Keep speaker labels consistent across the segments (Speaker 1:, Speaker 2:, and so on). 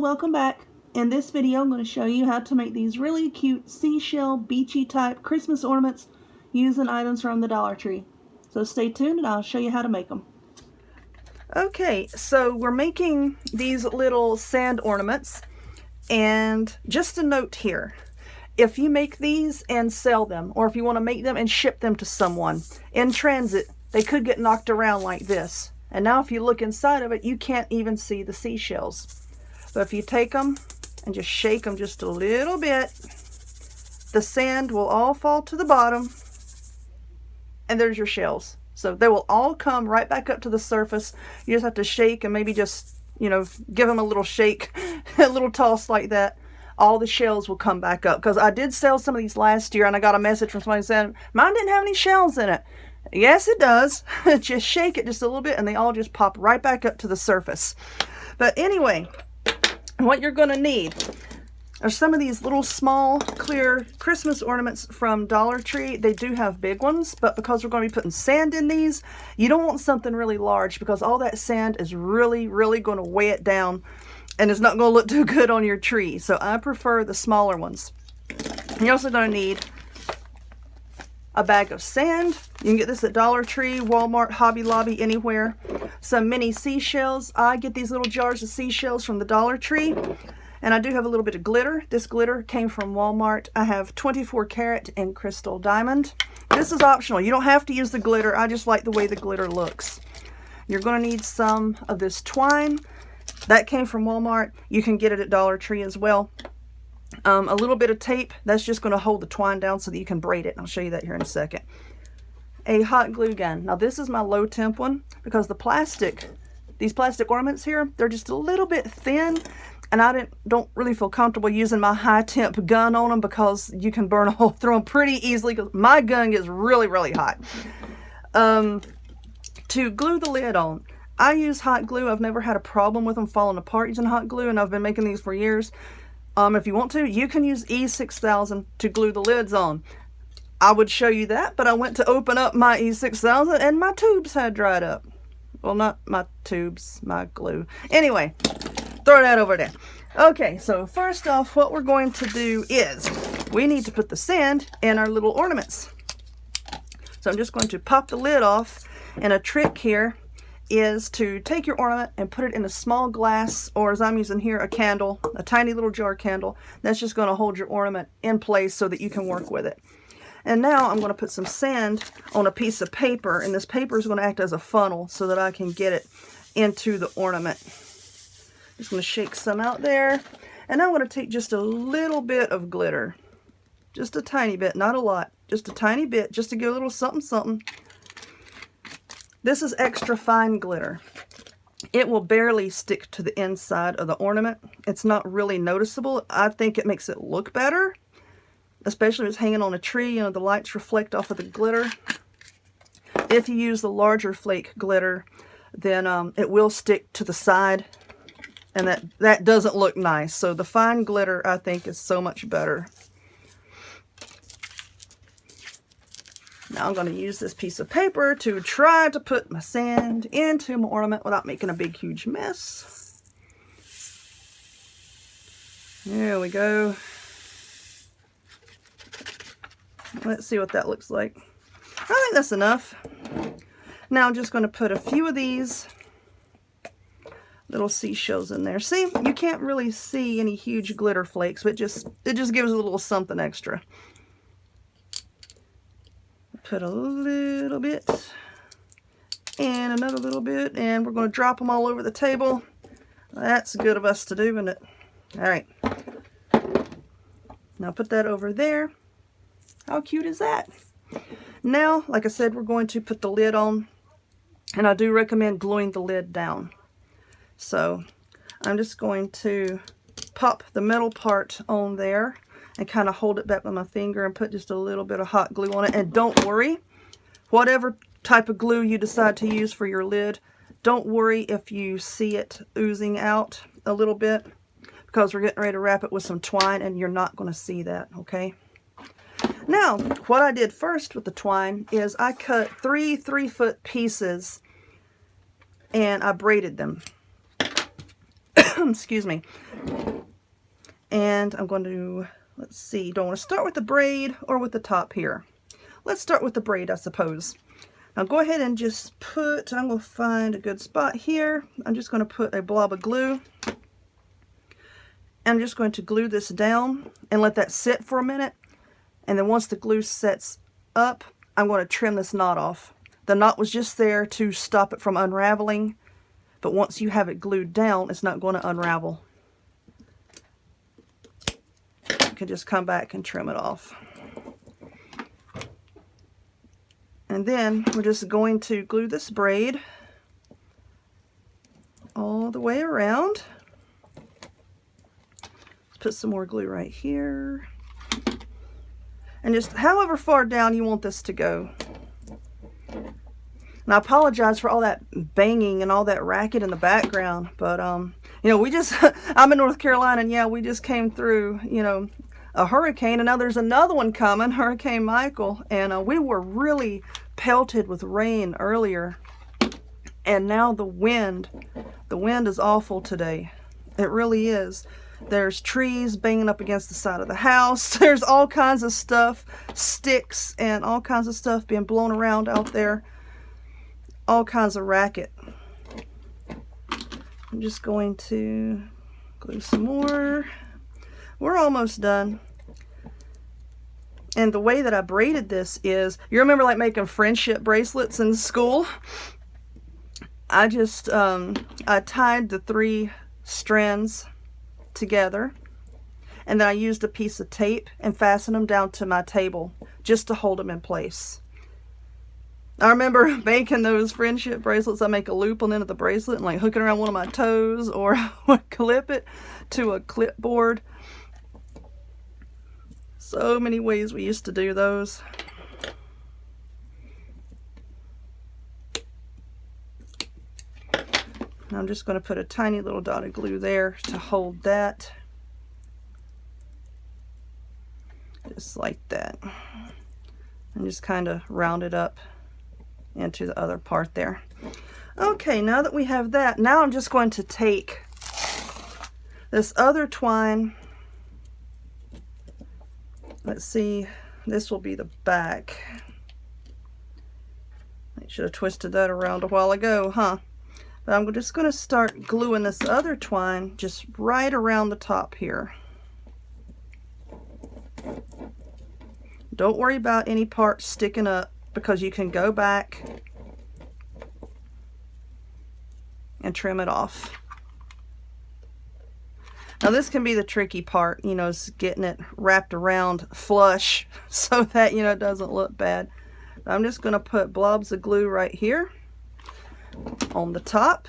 Speaker 1: welcome back. In this video I'm going to show you how to make these really cute seashell beachy type Christmas ornaments using items from the Dollar Tree. So stay tuned and I'll show you how to make them. Okay, so we're making these little sand ornaments, and just a note here. If you make these and sell them, or if you want to make them and ship them to someone in transit, they could get knocked around like this. And now if you look inside of it, you can't even see the seashells. But if you take them and just shake them just a little bit, the sand will all fall to the bottom, and there's your shells. So they will all come right back up to the surface. You just have to shake and maybe just, give them a little shake, a little toss like that. All the shells will come back up. Because I did sell some of these last year, and I got a message from somebody saying, mine didn't have any shells in it. Yes, it does. Just shake it just a little bit, and they all just pop right back up to the surface. But anyway, what you're going to need are some of these little small clear Christmas ornaments from Dollar Tree. They do have big ones, but because we're going to be putting sand in these, you don't want something really large, because all that sand is really going to weigh it down, and it's not going to look too good on your tree. So I prefer the smaller ones. You're also going to need a bag of sand. You can get this at Dollar Tree, Walmart, Hobby Lobby, anywhere. Some mini seashells. I get these little jars of seashells from the Dollar Tree. And I do have a little bit of glitter. This glitter came from Walmart. I have 24 karat and crystal diamond. This is optional. You don't have to use the glitter. I just like the way the glitter looks. You're going to need some of this twine. That came from Walmart. You can get it at Dollar Tree as well. A little bit of tape. That's just going to hold the twine down so that you can braid it. I'll show you that here in a second. A hot glue gun. Now this is my low temp one, because these plastic ornaments here, they're just a little bit thin. And I don't really feel comfortable using my high temp gun on them, because you can burn a hole through them pretty easily, because my gun gets really hot. To glue the lid on, I use hot glue. I've never had a problem with them falling apart using hot glue, and I've been making these for years. If you want to, you can use E6000 to glue the lids on. I would show you that, but I went to open up my E6000 and my tubes had dried up. Well, not my tubes, my glue. Anyway, throw that over there. Okay, so first off, what we're going to do is we need to put the sand in our little ornaments. So I'm just going to pop the lid off, and a trick here is to take your ornament and put it in a small glass, or as I'm using here, a candle, a tiny little jar candle. That's just going to hold your ornament in place so that you can work with it. And now I'm going to put some sand on a piece of paper, and this paper is going to act as a funnel so that I can get it into the ornament. Just going to shake some out there, and I'm going to take just a little bit of glitter, just a tiny bit, not a lot, just a tiny bit, just to give a little something. This is extra fine glitter. It will barely stick to the inside of the ornament. It's not really noticeable. I think it makes it look better, especially if it's hanging on a tree. The lights reflect off of the glitter. If you use the larger flake glitter, then it will stick to the side, and that doesn't look nice. So the fine glitter, I think, is so much better. Now I'm going to use this piece of paper to try to put my sand into my ornament without making a big huge mess. There we go. Let's see what that looks like. I think that's enough. Now I'm just going to put a few of these little seashells in there. See, you can't really see any huge glitter flakes, but it just gives a little something extra. Put a little bit and another little bit, and we're going to drop them all over the table. That's good of us to do, isn't it? All right. Now put that over there. How cute is that? Now, like I said, we're going to put the lid on, and I do recommend gluing the lid down. So I'm just going to pop the metal part on there and kind of hold it back with my finger and put just a little bit of hot glue on it. And don't worry, whatever type of glue you decide to use for your lid, don't worry if you see it oozing out a little bit, because we're getting ready to wrap it with some twine, and you're not going to see that, okay? Now, what I did first with the twine is I cut 3 3-foot pieces, and I braided them. Excuse me. And I'm going to, let's see, do I want to start with the braid or with the top here? Let's start with the braid, I suppose. Now go ahead and just put, I'm going to find a good spot here. I'm just going to put a blob of glue. I'm just going to glue this down and let that sit for a minute. And then once the glue sets up, I'm going to trim this knot off. The knot was just there to stop it from unraveling, but once you have it glued down, it's not going to unravel. You can just come back and trim it off. And then we're just going to glue this braid all the way around. Let's put some more glue right here. And just however far down you want this to go. And I apologize for all that banging and all that racket in the background, but you know, we just I'm in North Carolina, and yeah, we just came through, you know, a hurricane, and now there's another one coming, Hurricane Michael, and we were really pelted with rain earlier, and now the wind is awful today. It really is. There's trees banging up against the side of the house. There's all kinds of stuff, sticks and all kinds of stuff being blown around out there. All kinds of racket. I'm just going to glue some more. We're almost done. And the way that I braided this is, you remember like making friendship bracelets in school? I just, I tied the 3 strands together, and then I used a piece of tape and fastened them down to my table just to hold them in place. I remember making those friendship bracelets. I make a loop on the end of the bracelet and like hook it around one of my toes, or I would clip it to a clipboard. So many ways we used to do those. And I'm just going to put a tiny little dot of glue there to hold that. Just like that. And just kind of round it up into the other part there. Okay, now that we have that, now I'm just going to take this other twine. Let's see, this will be the back. I should have twisted that around a while ago, huh? But I'm just going to start gluing this other twine just right around the top here. Don't worry about any parts sticking up, because you can go back and trim it off. Now this can be the tricky part, you know, is getting it wrapped around flush so that, you know, it doesn't look bad. But I'm just going to put blobs of glue right here on the top.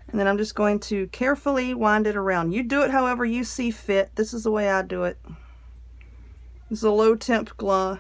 Speaker 1: And then I'm just going to carefully wind it around. You do it however you see fit. This is the way I do it. This is a low temp low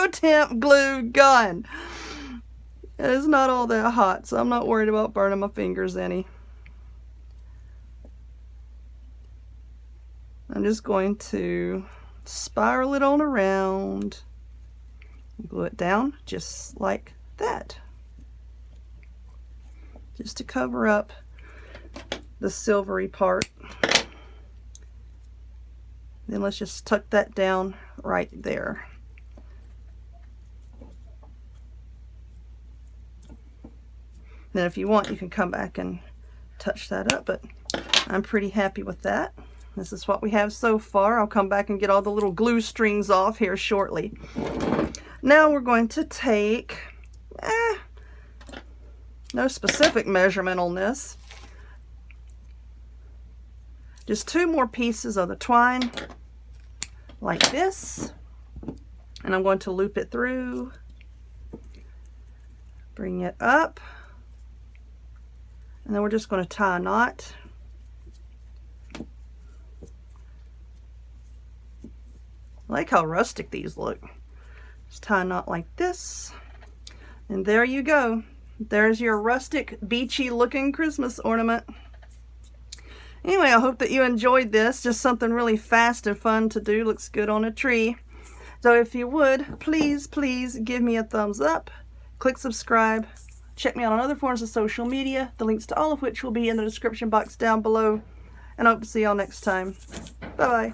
Speaker 1: temp glue gun. It's not all that hot, so I'm not worried about burning my fingers any. I'm just going to spiral it on around, glue it down just like that, just to cover up the silvery part. Then let's just tuck that down right there. Then if you want, you can come back and touch that up, but I'm pretty happy with that. This is what we have so far. I'll come back and get all the little glue strings off here shortly. Now we're going to take, no specific measurement on this, just 2 more pieces of the twine like this, and I'm going to loop it through, bring it up, and then we're just going to tie a knot. I like how rustic these look. Just tie a knot like this, and there you go. There's your rustic, beachy looking Christmas ornament. Anyway, I hope that you enjoyed this. Just something really fast and fun to do. Looks good on a tree. So if you would, please give me a thumbs up, click subscribe, Check me out on other forms of social media, the links to all of which will be in the description box down below. And I hope to see y'all next time. Bye-bye.